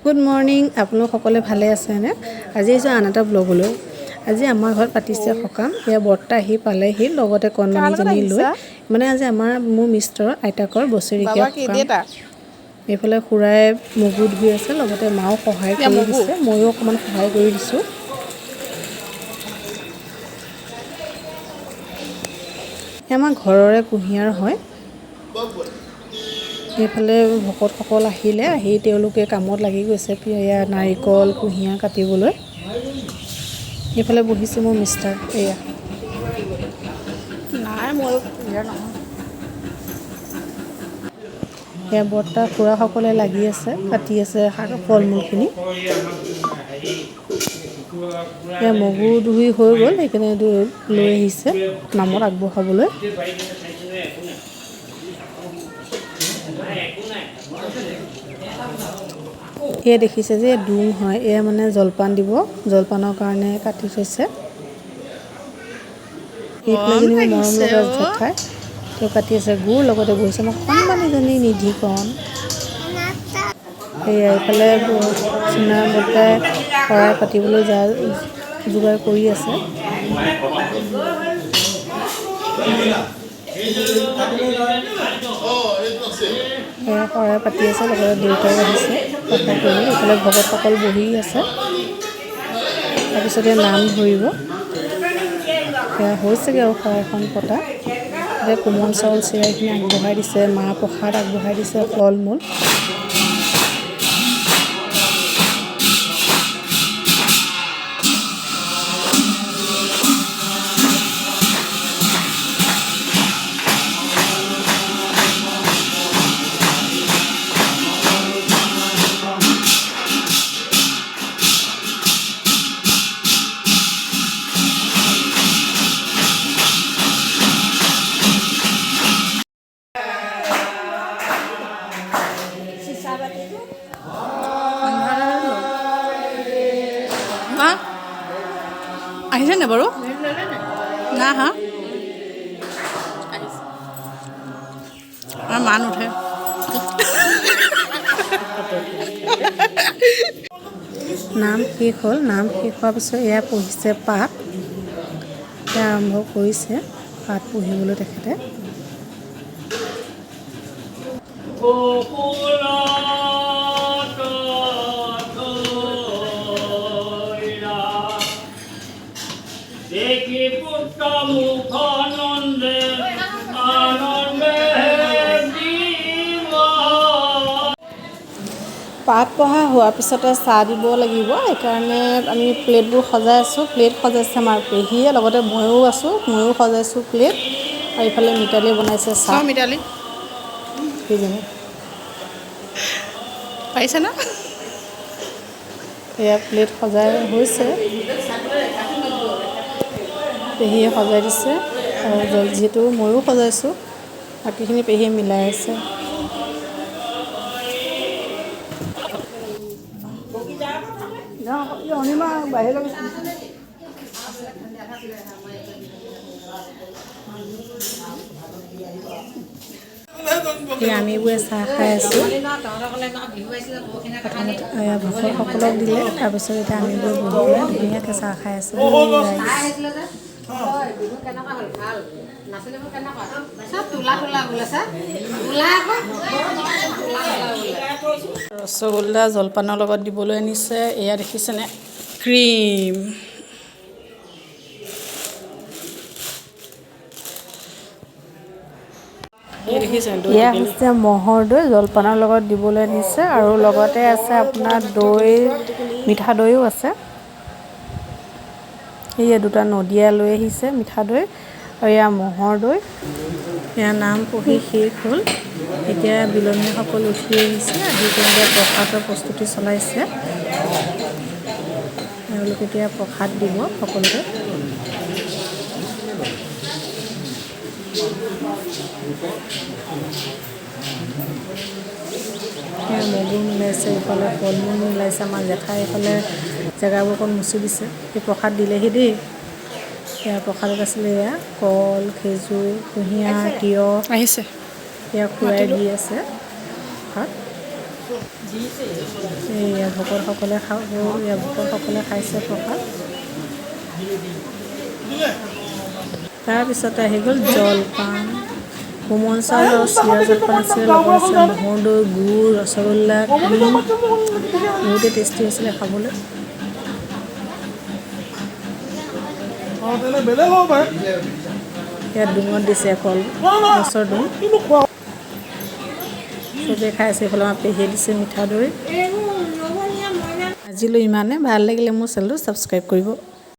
Good morning, আপোনালোক সকলোৱে ভালে আছেনে? আজি আহিছোঁ আন এটা ব্লগলৈ। আজি আমাৰ ঘৰত পাতিছে সকাম। এয়া বৰ্তা আহি পালেহি লগতে কণমানিজনী লৈ। মানে আজি মোৰ মিষ্টাৰৰ আইতাকৰ বছৰেকীয়া সকাম। এইফালে খুৰাই মগু ধুই আছে, লগতে মাও সহায় কৰি দিছে, ময়ো অকণমান সহায় কৰি দিছোঁ। আমাৰ ঘৰৰে কুঁহিয়াৰ হয়। এইফালে ভকতসকল আহি তেওঁলোকে কামত লাগি গৈছে, এয়া নাৰিকল কুঁহিয়াৰ কাটিবলৈ। এইফালে বহিছে মোৰ মিষ্টাৰ। এয়া নাই, মই কুঁহিয়াৰ নহয়। এয়া বৰ্তা খুৰাসকলে লাগি আছে, কাটি আছে ফল মূলখিনি। এয়া মগু ধুই হৈ গ'ল, সেইকাৰণে লৈ আহিছে নামত আগবঢ়াবলৈ। এয়া দেখিছে যে ডোং হয়, এয়া মানে জলপান দিব, জলপানৰ কাৰণে কাটি থৈছে। এইফালে যেনিবা মৰম লগা জেঠাই, তেওঁ কাটি আছে গুড়, লগতে বহিছে মই কণমানিজনী নিধিকণ। সেয়া এইফালে চুনা বৰ্তাই শৰাই পাতিবলৈ যোগাৰ কৰি আছে। সেয়া শৰাই পাতি আছে, লগতে দেউতাও আহিছে পাঠা কৰি। এইফালে ভকতসকল বহি আছে, তাৰপিছতে নাম ধৰিব। সেয়া হৈছেগৈ আৰু শৰাইখন পতা। এতিয়া কোমল চাউল চিৰাখিনি আগবঢ়াই দিছে, মাহ প্ৰসাদ আগবঢ়াই দিছে, ফল মূল। আহিছে নে বাৰু? না হা আমাৰ মান উঠে। নাম শেষ হ'ল। নাম শেষ হোৱাৰ পিছত এয়া পঢ়িছে পাঠ। এয়া আৰম্ভ কৰিছে পাঠ পঢ়িবলৈ তেখেতে। দেখি পুত্ৰ মুখ আনন্দে পাঠ পঢ়া হোৱাৰ পিছতে চাহ দিব লাগিব, সেইকাৰণে আমি প্লেটবোৰ সজাই আছোঁ। প্লেট সজাইছে আমাৰ পেহীয়ে, লগতে ময়ো আছোঁ, ময়ো সজাইছোঁ প্লেট। আৰু ইফালে মিতালী বনাইছে চাহ। মিতালী সেইজনী পাৰিছে না? এয়া প্লেট সজাই হৈছে, পেহীয়ে সজাই দিছে। আৰু যিহেতু ময়ো সজাইছোঁ, বাকীখিনি পেহীয়ে মিলাই আছে। আমিবোৰে চাহ খাই আছোঁ। ভকতসকলক দিলে, তাৰপিছত এতিয়া আমিবোৰ বহি পেলাই ধুনীয়াকৈ চাহ খাই আছোঁ। ৰসগোল্লা জলপানৰ লগত দিবলৈ আনিছে। এয়া দেখিছেনে ক্ৰীম। এয়া হৈছে ম'হৰ দৈ, জলপানৰ লগত দিবলৈ আনিছে। আৰু লগতে আছে আপোনাৰ দৈ, মিঠা দৈও আছে। এয়া দুটা নদীয়া লৈ আহিছে মিঠা দৈ, আৰু এয়া ম'হৰ দৈ। এয়া নাম পঢ়ি শেষ হ'ল। এতিয়া বিলনীসকল উঠি আহিছে, আহি তেওঁলোকে প্ৰসাদৰ প্ৰস্তুতি চলাইছে। তেওঁলোকে এতিয়া প্ৰসাদ দিব সকলোকে। মগু মিলাইছে, ইফালে ফল মূল মিলাইছে। আমাৰ জেঠাই এইফালে জেগাবোৰ অকণ মুচি দিছে। সেই প্ৰসাদ দিলেহি দেই। এয়া প্ৰসাদত আছিলে এয়া কল, খেজুৰ, কুঁহিয়াৰ, তিয়ঁহ আহিছে। এয়া খুৱাই দি আছে ভাত। এয়া ভকতসকলে ভকতসকলে খাইছে প্ৰসাদ। তাৰপিছতে আহি গ'ল জলপান, কোমল চাউল আৰু চিৰা জলপান আছিলে, লগত আছিলে ম'হৰ দৈ, গুড়, ৰসগোল্লা, ক্ৰীম, বহুতেই টেষ্টি আছিলে খাবলৈ। ইয়াত ডুঙত দিছে কল গছৰ ডুং, চবেই খাই আছে। এইফালে আমাৰ পেহীয়ে দিছে মিঠা দৈ। আজিলৈ ইমানে, ভাল লাগিলে মোৰ চেনেলটো ছাবস্ক্ৰাইব কৰিব।